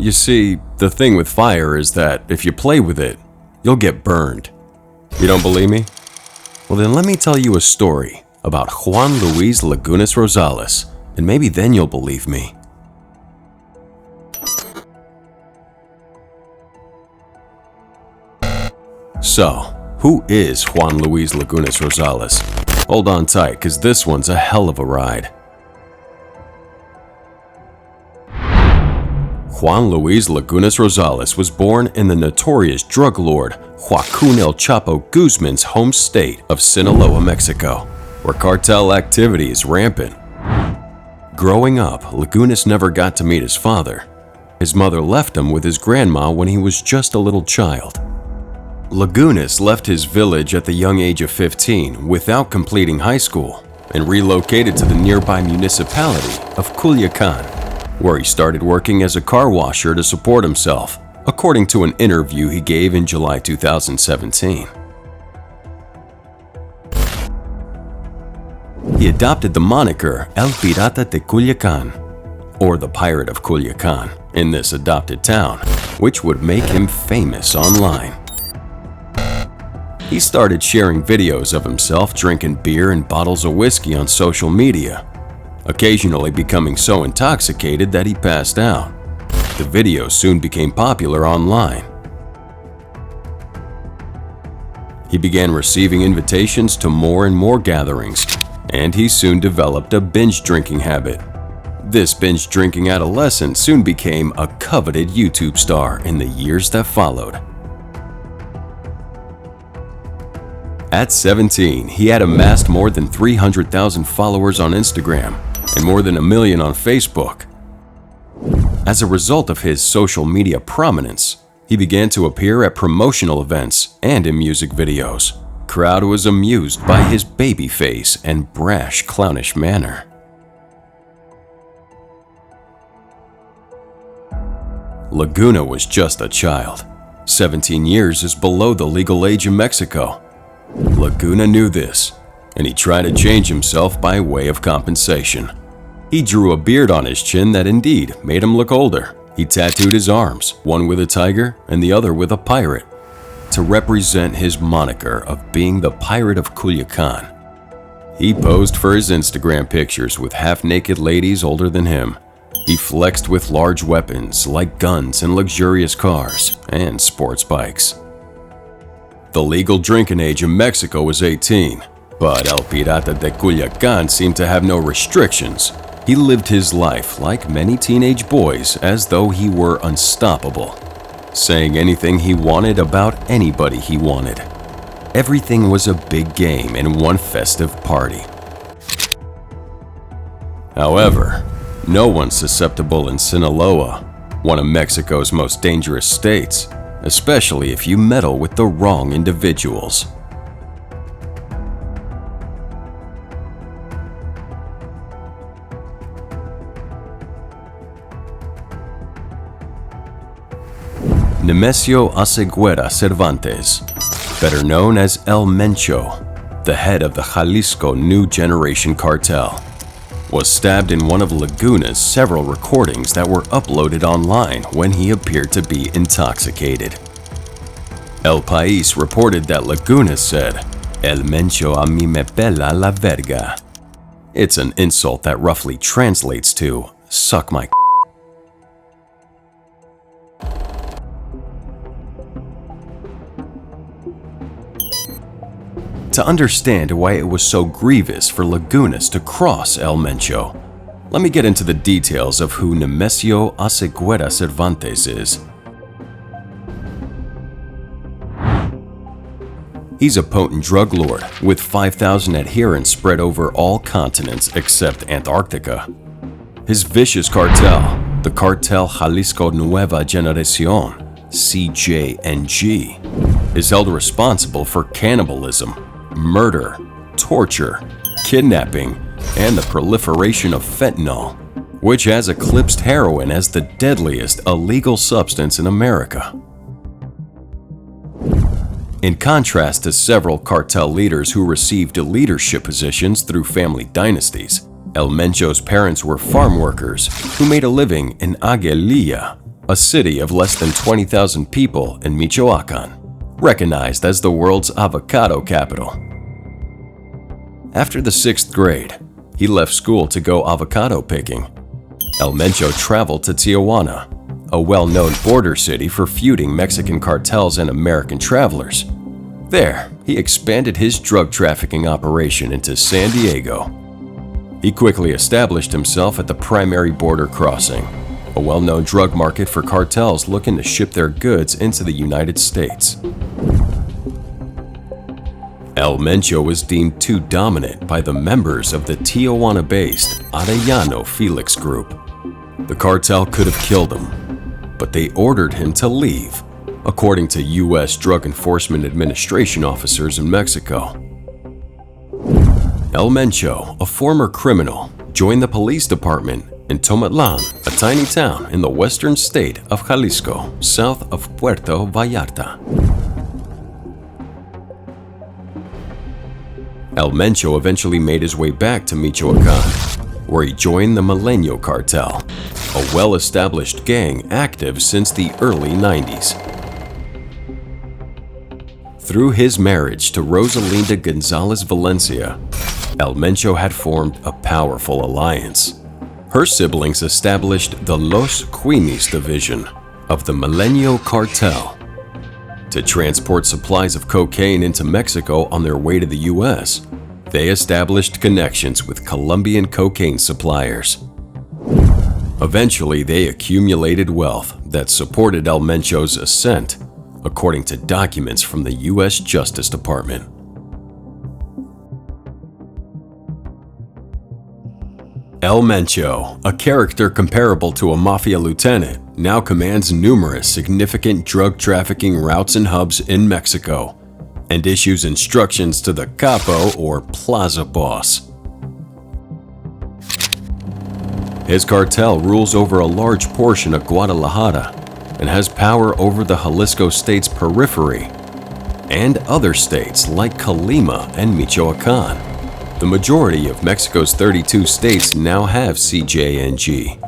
You see, the thing with fire is that if you play with it, you'll get burned. You don't believe me? Well then let me tell you a story about Juan Luis Lagunas Rosales, and maybe then you'll believe me. So, who is Juan Luis Lagunas Rosales? Hold on tight, cause this one's a hell of a ride. Juan Luis Lagunas Rosales was born in the notorious drug lord Joaquin El Chapo Guzman's home state of Sinaloa, Mexico, where cartel activity is rampant. Growing up, Lagunas never got to meet his father. His mother left him with his grandma when he was just a little child. Lagunas left his village at the young age of 15 without completing high school and relocated to the nearby municipality of Culiacan, where he started working as a car washer to support himself, according to an interview he gave in July 2017. He adopted the moniker El Pirata de Culiacan, or the Pirate of Culiacan, in this adopted town, which would make him famous online. He started sharing videos of himself drinking beer and bottles of whiskey on social media, occasionally becoming so intoxicated that he passed out. The videos soon became popular online. He began receiving invitations to more and more gatherings, and he soon developed a binge drinking habit. This binge drinking adolescent soon became a coveted YouTube star in the years that followed. At 17, he had amassed more than 300,000 followers on Instagram and more than 1 million on Facebook. As a result of his social media prominence, he began to appear at promotional events and in music videos. Crowd was amused by his baby face and brash, clownish manner. Laguna was just a child. 17 years is below the legal age in Mexico. Laguna knew this, and he tried to change himself by way of compensation. He drew a beard on his chin that indeed made him look older. He tattooed his arms, one with a tiger and the other with a pirate, to represent his moniker of being the Pirate of Culiacan. He posed for his Instagram pictures with half-naked ladies older than him. He flexed with large weapons like guns and luxurious cars and sports bikes. The legal drinking age in Mexico was 18, but El Pirata de Culiacan seemed to have no restrictions. He lived his life like many teenage boys as though he were unstoppable, saying anything he wanted about anybody he wanted. Everything was a big game and one festive party. However, no one susceptible in Sinaloa, one of Mexico's most dangerous states, especially if you meddle with the wrong individuals. Nemesio Oseguera Cervantes, better known as El Mencho, the head of the Jalisco New Generation Cartel, was stabbed in one of Laguna's several recordings that were uploaded online when he appeared to be intoxicated. El País reported that Laguna said, "El Mencho a mí me pela la verga." It's an insult that roughly translates to, "Suck my." To understand why it was so grievous for Lagunas to cross El Mencho, let me get into the details of who Nemesio Oseguera Cervantes is. He's a potent drug lord with 5,000 adherents spread over all continents except Antarctica. His vicious cartel, the Cartel Jalisco Nueva Generación, CJNG, is held responsible for cannibalism, murder, torture, kidnapping, and the proliferation of fentanyl, which has eclipsed heroin as the deadliest illegal substance in America. In contrast to several cartel leaders who received leadership positions through family dynasties, El Mencho's parents were farm workers who made a living in Aguililla, a city of less than 20,000 people in Michoacan, recognized as the world's avocado capital. After the 6th grade, he left school to go avocado picking. El Mencho traveled to Tijuana, a well-known border city for feuding Mexican cartels and American travelers. There, he expanded his drug trafficking operation into San Diego. He quickly established himself at the primary border crossing, a well-known drug market for cartels looking to ship their goods into the United States. El Mencho was deemed too dominant by the members of the Tijuana-based Arellano Felix group. The cartel could have killed him, but they ordered him to leave, according to U.S. Drug Enforcement Administration officers in Mexico. El Mencho, a former criminal, joined the police department in Tomatlan, a tiny town in the western state of Jalisco, south of Puerto Vallarta. El Mencho eventually made his way back to Michoacan, where he joined the Milenio Cartel, a well-established gang active since the early 90s. Through his marriage to Rosalinda Gonzalez Valencia, El Mencho had formed a powerful alliance. Her siblings established the Los Queenies division of the Milenio Cartel. To transport supplies of cocaine into Mexico on their way to the U.S., they established connections with Colombian cocaine suppliers. Eventually, they accumulated wealth that supported El Mencho's ascent, according to documents from the U.S. Justice Department. El Mencho, a character comparable to a mafia lieutenant, now commands numerous significant drug trafficking routes and hubs in Mexico and issues instructions to the CAPO or PLAZA boss. His cartel rules over a large portion of Guadalajara and has power over the Jalisco state's periphery and other states like Colima and Michoacan. The majority of Mexico's 32 states now have CJNG,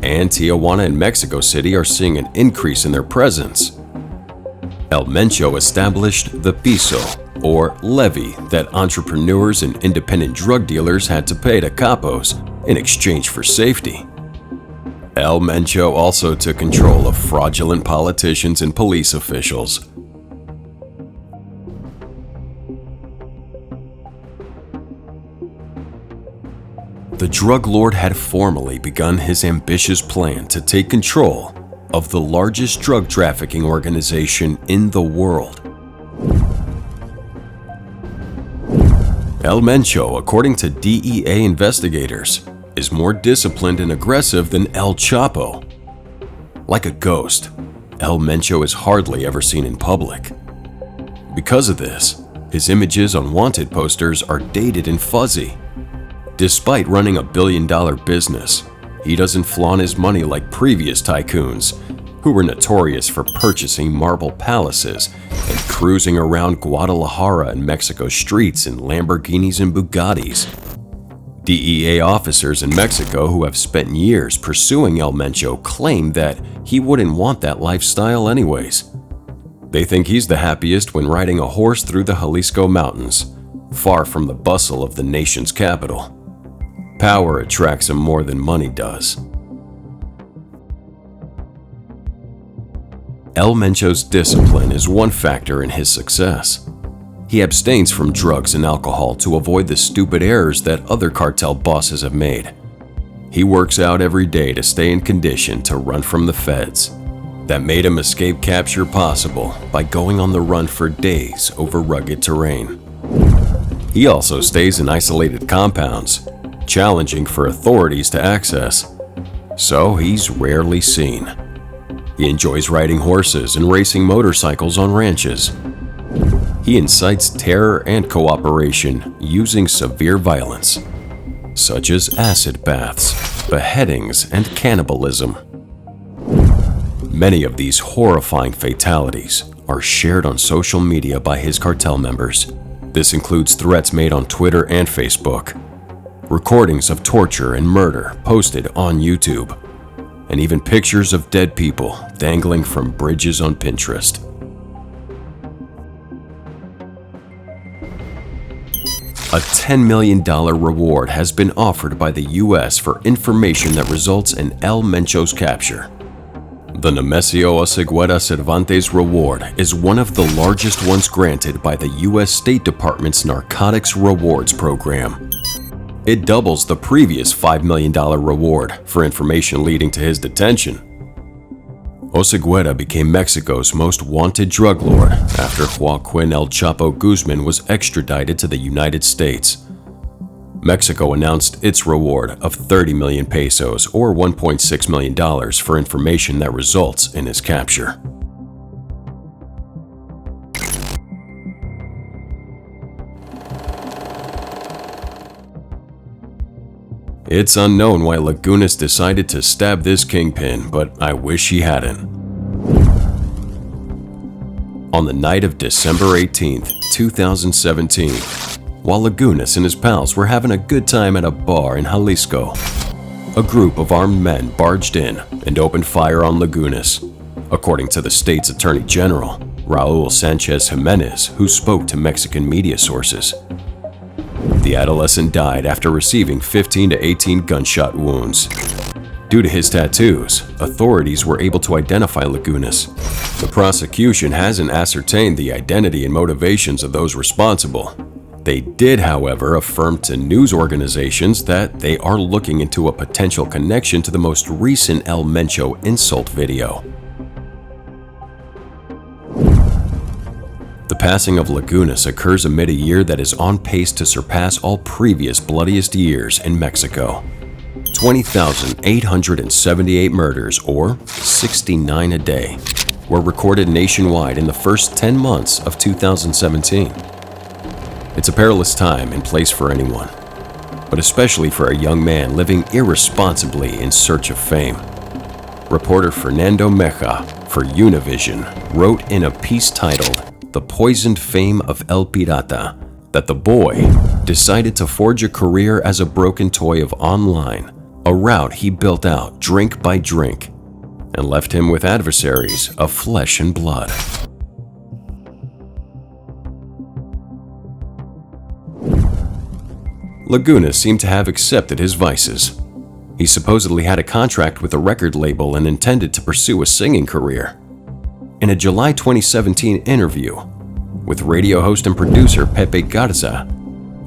and Tijuana and Mexico City are seeing an increase in their presence. El Mencho established the piso, or levy, that entrepreneurs and independent drug dealers had to pay to capos in exchange for safety. El Mencho also took control of fraudulent politicians and police officials. The drug lord had formally begun his ambitious plan to take control of the largest drug trafficking organization in the world. El Mencho, according to DEA investigators, is more disciplined and aggressive than El Chapo. Like a ghost, El Mencho is hardly ever seen in public. Because of this, his images on wanted posters are dated and fuzzy. Despite running a billion-dollar business, he doesn't flaunt his money like previous tycoons, who were notorious for purchasing marble palaces and cruising around Guadalajara and Mexico streets in Lamborghinis and Bugattis. DEA officers in Mexico who have spent years pursuing El Mencho claim that he wouldn't want that lifestyle anyways. They think he's the happiest when riding a horse through the Jalisco mountains, far from the bustle of the nation's capital. Power attracts him more than money does. El Mencho's discipline is one factor in his success. He abstains from drugs and alcohol to avoid the stupid errors that other cartel bosses have made. He works out every day to stay in condition to run from the feds. That made him escape capture possible by going on the run for days over rugged terrain. He also stays in isolated compounds, challenging for authorities to access, so he's rarely seen. He enjoys riding horses and racing motorcycles on ranches. He incites terror and cooperation using severe violence, such as acid baths, beheadings, and cannibalism. Many of these horrifying fatalities are shared on social media by his cartel members. This includes threats made on Twitter and Facebook, recordings of torture and murder posted on YouTube, and even pictures of dead people dangling from bridges on Pinterest. A $10 million reward has been offered by the US for information that results in El Mencho's capture. The Nemesio Oseguera Cervantes reward is one of the largest ones granted by the US State Department's Narcotics Rewards Program. It doubles the previous $5 million reward for information leading to his detention. Oseguera became Mexico's most wanted drug lord after Joaquin El Chapo Guzman was extradited to the United States. Mexico announced its reward of 30 million pesos or $1.6 million for information that results in his capture. It's unknown why Lagunas decided to stab this kingpin, but I wish he hadn't. On the night of December 18, 2017, while Lagunas and his pals were having a good time at a bar in Jalisco, a group of armed men barged in and opened fire on Lagunas, according to the state's Attorney General, Raul Sanchez Jimenez, who spoke to Mexican media sources. The adolescent died after receiving 15 to 18 gunshot wounds. Due to his tattoos, authorities were able to identify Lagunas. The prosecution hasn't ascertained the identity and motivations of those responsible. They did, however, affirm to news organizations that they are looking into a potential connection to the most recent El Mencho insult video. The passing of Lagunas occurs amid a year that is on pace to surpass all previous bloodiest years in Mexico. 20,878 murders, or 69 a day, were recorded nationwide in the first 10 months of 2017. It's a perilous time and place for anyone, but especially for a young man living irresponsibly in search of fame. Reporter Fernando Meja for Univision wrote in a piece titled "The Poisoned Fame of El Pirata" that the boy decided to forge a career as a broken toy of online, a route he built out drink by drink, and left him with adversaries of flesh and blood. Lagunas seemed to have accepted his vices. He supposedly had a contract with a record label and intended to pursue a singing career. In a July 2017 interview with radio host and producer Pepe Garza,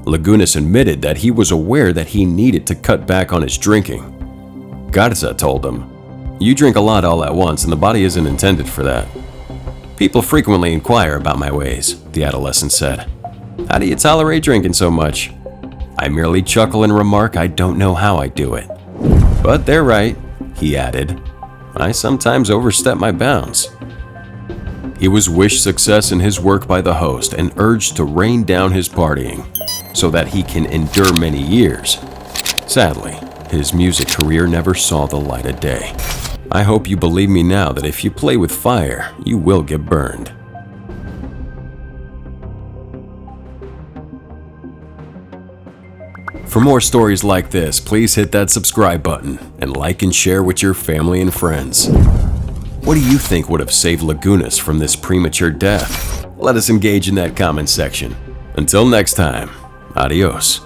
Lagunas admitted that he was aware that he needed to cut back on his drinking. Garza told him, "You drink a lot all at once and the body isn't intended for that." "People frequently inquire about my ways," the adolescent said. "How do you tolerate drinking so much?" "I merely chuckle and remark I don't know how I do it. But they're right," he added. "I sometimes overstep my bounds." He was wished success in his work by the host and urged to rein down his partying so that he can endure many years. Sadly, his music career never saw the light of day. I hope you believe me now that if you play with fire, you will get burned. For more stories like this, please hit that subscribe button and like and share with your family and friends. What do you think would have saved Lagunas from this premature death? Let us engage in that comment section. Until next time, adios.